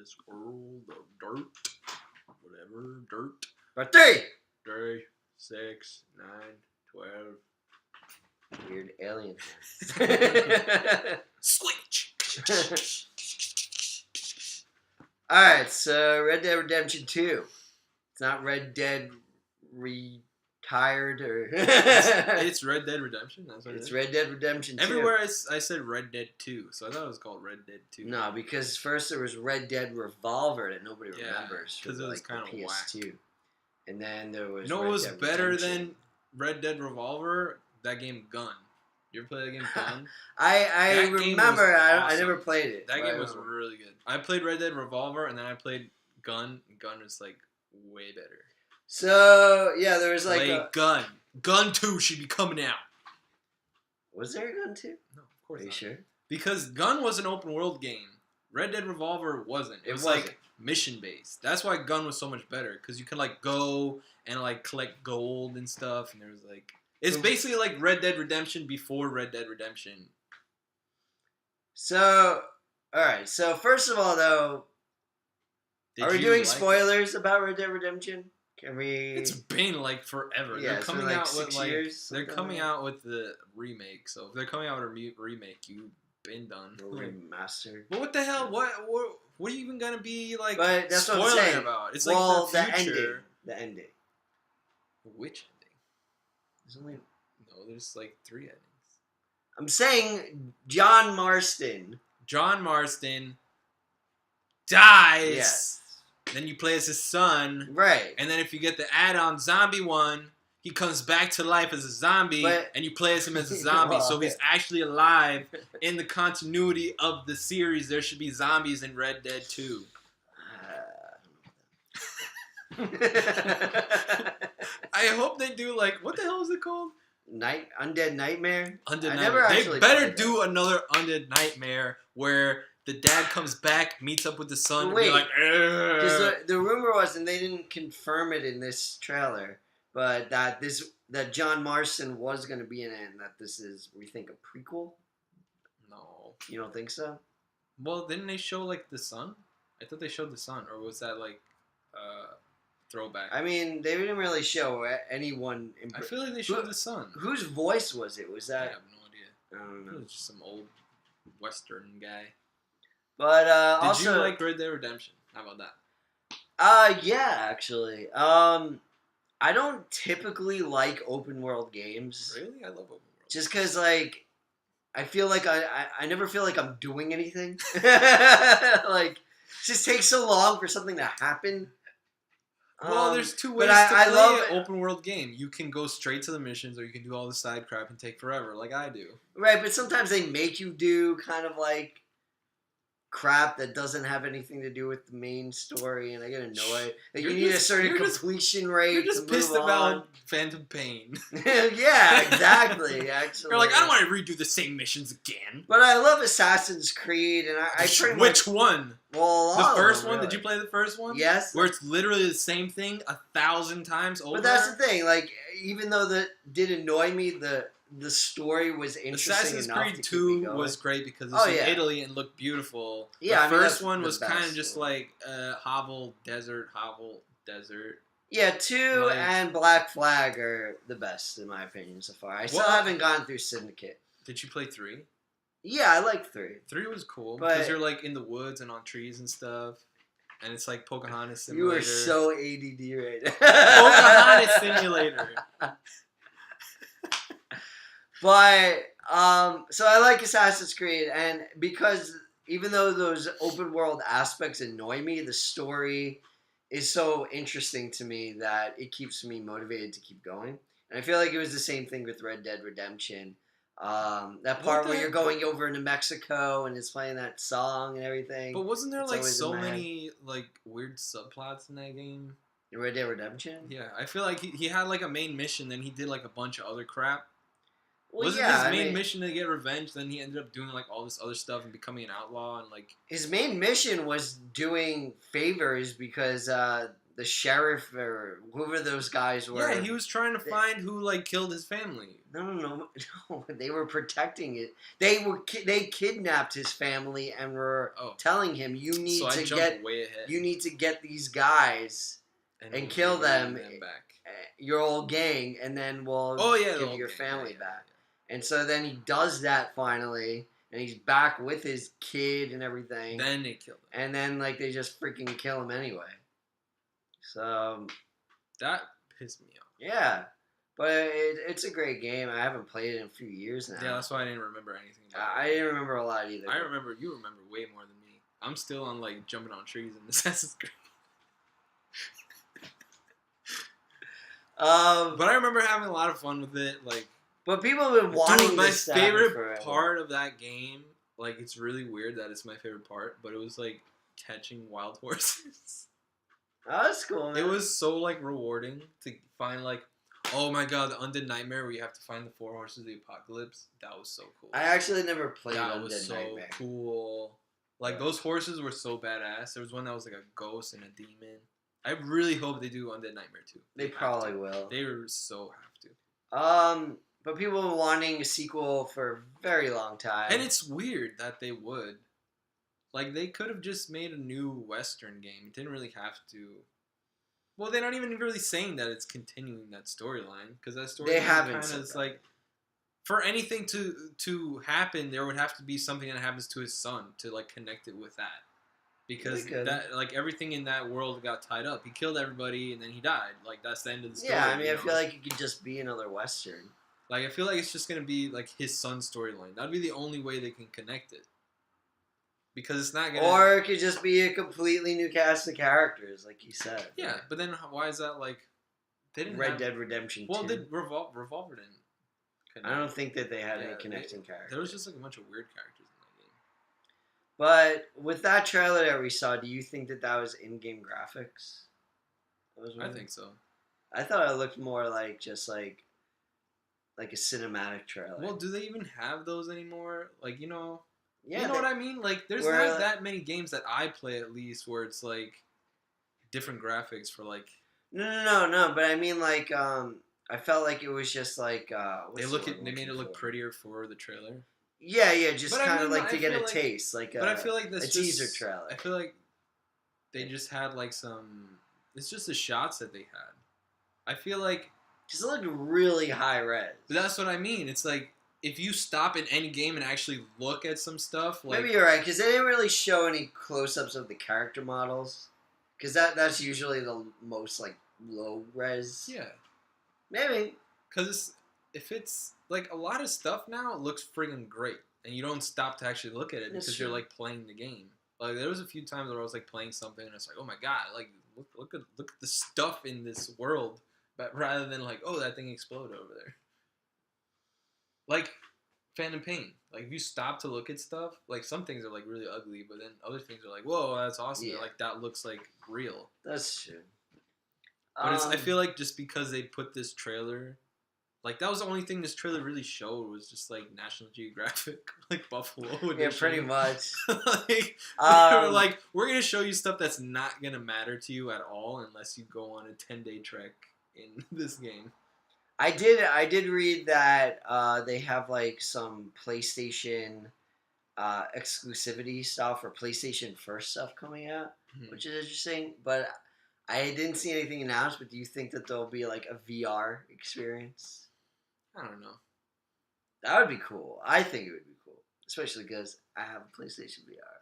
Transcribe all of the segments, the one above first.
this world of dirt, whatever, dirt. Part 3! 3, 6, 9, 12. Weird alien. Switch! Alright, so Red Dead Redemption 2. It's not Red Dead Retired or... It's Red Dead Redemption? That's what It's Red Dead Redemption 2. Everywhere I said Red Dead 2, so I thought it was called Red Dead 2. No, because first there was Red Dead Revolver that nobody remembers. Because it was kind of PS2. whack. And then there was You know Red what was Dead better Redemption. than Red Dead Revolver? That game Gun. You ever play that game Gun? I That game remember. was I awesome. never played it. That game was really good. I played Red Dead Revolver, and then I played Gun. Gun was, like, way better. So, yeah, there was like Play Gun. Gun 2 should be coming out. Was there a Gun 2? No, of course Are you not. sure? Because Gun was an open world game. Red Dead Revolver wasn't. It was wasn't. like mission based. That's why Gun was so much better. Because you could like go and like collect gold and stuff. And there was like... It's basically like Red Dead Redemption before Red Dead Redemption. So, alright. So, first of all, though, are we doing spoilers about Red Dead Redemption? Can we... It's been like forever. Yeah, They're coming like out 6 with like... years, They're coming like out with the remake. So if they're coming out with a remake, you've been done. Remastered. But what the hell? What are you even gonna be like But that's what I'm spoiling saying. about? It's Well, like the future. The ending. Which ending? There's only... No, there's like 3 endings. I'm saying John Marston. John Marston dies. Yes. Then you play as his son. Right. And then if you get the add-on zombie one, he comes back to life as a zombie, and you play as him as a zombie. So he's actually alive in the continuity of the series. There should be zombies in Red Dead 2. I hope they do like, what the hell is it called? Undead Nightmare? Undead Nightmare. They better do another Undead Nightmare where the dad comes back, meets up with the son, and be like, because the rumor was, and they didn't confirm it in this trailer, but that John Marston was going to be in it, and that this is, we think, a prequel. No, you don't think so? Well, didn't they show like the son? I thought they showed the son, or was that like throwback? I mean, they didn't really show anyone. I feel like they showed the son. Whose voice was it? Was that? I have no idea. I don't know. It was just some old Western guy. But Did also, you like Red Dead Redemption? How about that? Yeah, actually. I don't typically like open world games. Really? I love open world. Just because, like, I feel like I never feel like I'm doing anything. Like, it just takes so long for something to happen. Well, there's 2 ways to play an open world game. You can go straight to the missions, or you can do all the side crap and take forever, like I do. Right, but sometimes they make you do kind of like crap that doesn't have anything to do with the main story, and I get annoyed. Like, you need a certain completion rate. You're just pissed about Phantom Pain. Yeah, exactly. Actually, you're like, I don't want to redo the same missions again. But I love Assassin's Creed, and I pretty much... Which one? Well, the first one. Really. Did you play the first one? Yes. Where it's literally the same thing 1,000 times over. But that's the thing. Like, even though that did annoy me, the story was interesting. Assassin's Creed 2 was great because it was in Italy and looked beautiful. Yeah, the first one was kind of best. just like Hovel Desert. Yeah, 2 and Black Flag are the best in my opinion so far. I still haven't gone through Syndicate. Did you play 3? Yeah, I like 3. 3 was cool because you're like in the woods and on trees and stuff. And it's like Pocahontas Simulator. You are so ADD right now. Pocahontas Simulator. But, so I like Assassin's Creed, and because even though those open world aspects annoy me, the story is so interesting to me that it keeps me motivated to keep going. And I feel like it was the same thing with Red Dead Redemption. That part where you're going over into Mexico and it's playing that song and everything. But wasn't there like so many like weird subplots in that game? In Red Dead Redemption? Yeah, I feel like he had like a main mission, then he did like a bunch of other crap. Well, wasn't his main mission to get revenge? Then he ended up doing like all this other stuff and becoming an outlaw and like. His main mission was doing favors because the sheriff or whoever those guys were. Yeah, he was trying to find who like killed his family. No. They were protecting it. They kidnapped his family and were telling him you need to get these guys and kill them back. Your old gang, and then we'll give your family back. Yeah. And so then he does that finally, and he's back with his kid and everything. Then they kill him. And then like they just freaking kill him anyway. So that pissed me off. Yeah. But it's a great game. I haven't played it in a few years now. Yeah, that's why I didn't remember anything about it. I didn't remember a lot either. You remember way more than me. I'm still on like jumping on trees in Assassin's Creed. But I remember having a lot of fun with it. Like, but people have been wanting my favorite part of that game. Like, it's really weird that it's my favorite part, but it was like catching wild horses. Oh, that's cool, man. It was so like rewarding to find like, oh my god, the Undead Nightmare where you have to find the 4 horses of the apocalypse. That was so cool. I actually never played That Undead was so Nightmare. Cool. Like, those horses were so badass. There was one that was like a ghost and a demon. I really hope they do Undead Nightmare 2. They probably will. They so have to. But people have been wanting a sequel for a very long time. And it's weird that they would. Like, they could have just made a new Western game. It didn't really have to. Well, they're not even really saying that it's continuing that storyline, because that storyline kind of is like, for anything to happen, there would have to be something that happens to his son to like connect it with that, because that like everything in that world got tied up. He killed everybody and then he died. Like, that's the end of the story. Yeah, I mean, I feel like it could just be another Western. Like, I feel like it's just gonna be like his son's storyline. That'd be the only way they can connect it. Because it's not gonna. Or it could just be a completely new cast of characters, like you said. Yeah, but then why is that like? They didn't Red Dead Redemption 2. Well, did Revolver didn't connect. I don't think that they had any connecting characters. There was just like a bunch of weird characters in that game. But with that trailer that we saw, do you think that was in-game graphics? I think so. I thought it looked more like just like a cinematic trailer. Well, do they even have those anymore? Like, you know. Yeah, you know what I mean? Like, there's not that many games that I play, at least, where it's, like, different graphics for, like... No, but I mean, like, I felt like it was just, like, they made it look prettier for the trailer? Yeah, just kind of, like, to get a taste, like, but I feel like that's a teaser trailer. I feel like they just had, like, some... It's just the shots that they had. I feel like... Just looked really high-res. But that's what I mean. It's, like... If you stop in any game and actually look at some stuff, like... Maybe you're right, because they didn't really show any close-ups of the character models. Because that's usually the most, like, low-res. Yeah. Maybe. Because if it's... Like, a lot of stuff now looks friggin' great. And you don't stop to actually look at it because you're, like, playing the game. Like, there was a few times where I was, like, playing something and it's like, oh my god, like, look at the stuff in this world. But rather than, like, oh, that thing exploded over there. Like, Phantom Pain. Like, if you stop to look at stuff, like, some things are, like, really ugly, but then other things are like, whoa, that's awesome. Yeah. Like, that looks, like, real. That's true. But I feel like just because they put this trailer, like, that was the only thing this trailer really showed was just, like, National Geographic, like, Buffalo edition. Yeah, pretty much. Like, like, we're going to show you stuff that's not going to matter to you at all unless you go on a 10-day trek in this game. I did read that they have like some PlayStation exclusivity stuff or PlayStation First stuff coming out, which is interesting. But I didn't see anything announced. But do you think that there'll be like a VR experience? I don't know. That would be cool. I think it would be cool, especially because I have a PlayStation VR.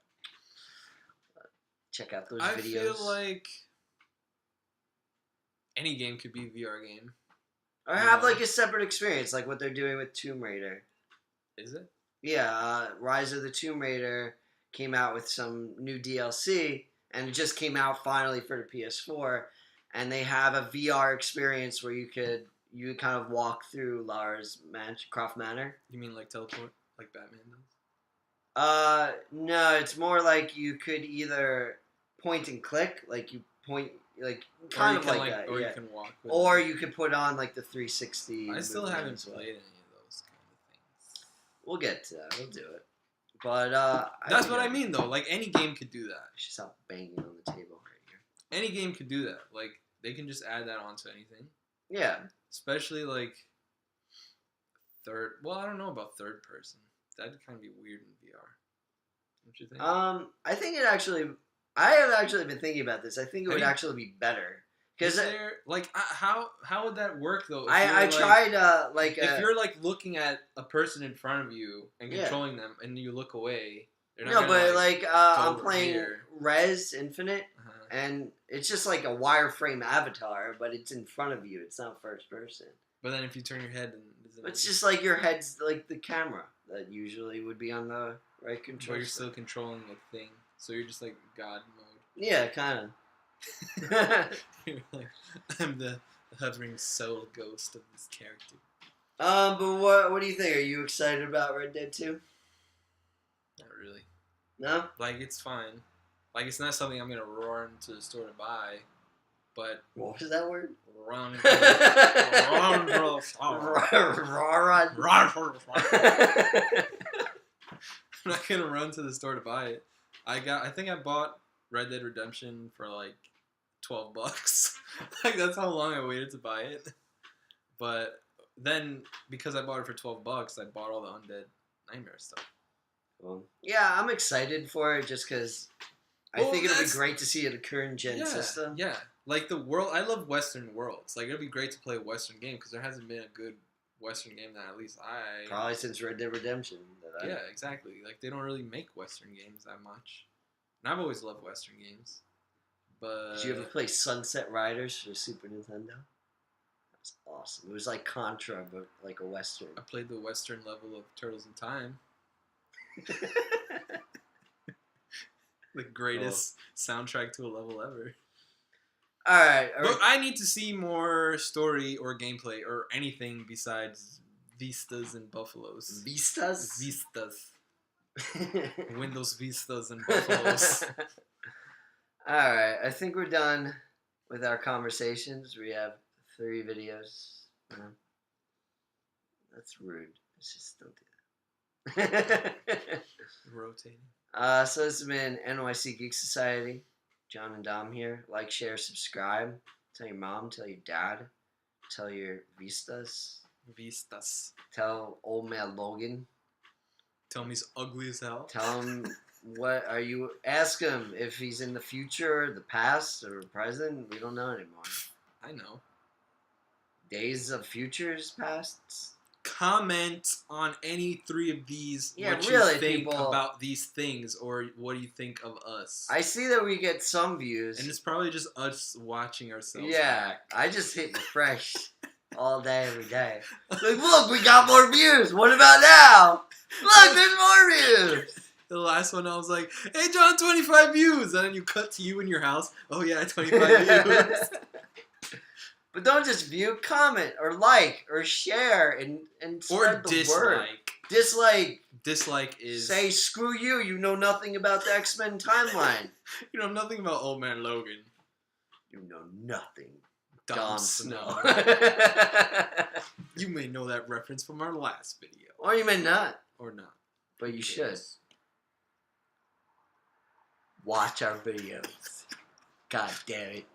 Check out those videos. I feel like any game could be a VR game. Or have, like, a separate experience, like what they're doing with Tomb Raider. Is it? Yeah, Rise of the Tomb Raider came out with some new DLC, and it just came out finally for the PS4, and they have a VR experience where you kind of walk through Croft Manor. You mean like teleport, like Batman does? No, it's more like you could either point and click, like you point... Like kind of like that, or yeah. You can walk. Or you could put on like the 360. I still haven't played any of those kind of things. We'll get to that. We'll do it. But that's what I mean, though. Like any game could do that. I should stop banging on the table right here. any game could do that. Like, they can just add that onto anything. Yeah. Especially, like, third... Well, I don't know about third person. That'd kind of be weird in VR. Don't you think? I think it actually... I have actually been thinking about this. I think it would actually be better. Is there... Like, how would that work, though? I tried, like... If you're, like, looking at a person in front of you and controlling them, and you look away... No, but, like, I'm playing Res Infinite, and it's just like a wireframe avatar, but it's in front of you. It's not first person. But then if you turn your head... It's just like your head's like the camera that usually would be on the right control. But you're still controlling a thing. So you're just like God mode. Yeah, kind of. You're like, I'm the hovering soul ghost of this character. But what do you think? Are you excited about Red Dead 2? Not really. No? Like, it's fine. Like, it's not something I'm going to run to the store to buy. But... What was that word? Run. I'm not going to run to the store to buy it. I think I bought Red Dead Redemption for like $12. Like, that's how long I waited to buy it. But then, because I bought it for $12, I bought all the Undead Nightmare stuff. Well, yeah, I'm excited for it just because I think it'll be great to see a current gen system. Yeah, like the world. I love Western worlds. Like, it'll be great to play a Western game because there hasn't been a good Western game that at least I... Probably since Red Dead Redemption. Yeah, exactly. Like, they don't really make Western games that much. And I've always loved Western games. But... Did you ever play Sunset Riders for Super Nintendo? That was awesome. It was like Contra, but like a Western. I played the Western level of Turtles in Time. The greatest soundtrack to a level ever. Alright. But I need to see more story or gameplay or anything besides vistas and buffaloes. Vistas? Vistas. Windows Vistas and buffaloes. Alright, I think we're done with our conversations. We have 3 videos. That's rude. Let's just don't do that. Rotating. So this has been NYC Geek Society. John and Dom here. Like, share, subscribe. Tell your mom, tell your dad. Tell your Vistas. Vistas. Tell old man Logan. Tell him he's ugly as hell. Tell him what are you... Ask him if he's in the future, the past, or present. We don't know anymore. I know. Days of futures, pasts? Comment on any 3 of these. Yeah, what really, you think people, about these things, or what do you think of us? I see that we get some views. And it's probably just us watching ourselves. Yeah, back. I just hit refresh all day, every day. Like, look, we got more views. What about now? Look, there's more views. The last one, I was like, hey, John, 25 views. And then you cut to you in your house. Oh, yeah, 25 views. But don't just view, comment, or like, or share, and spread the word. Dislike. Dislike is... Say, screw you, you know nothing about the X-Men timeline. You know nothing about Old Man Logan. You know nothing. Don Snow. You may know that reference from our last video. Or you may not. Or not. But you should. Watch our videos. God damn it.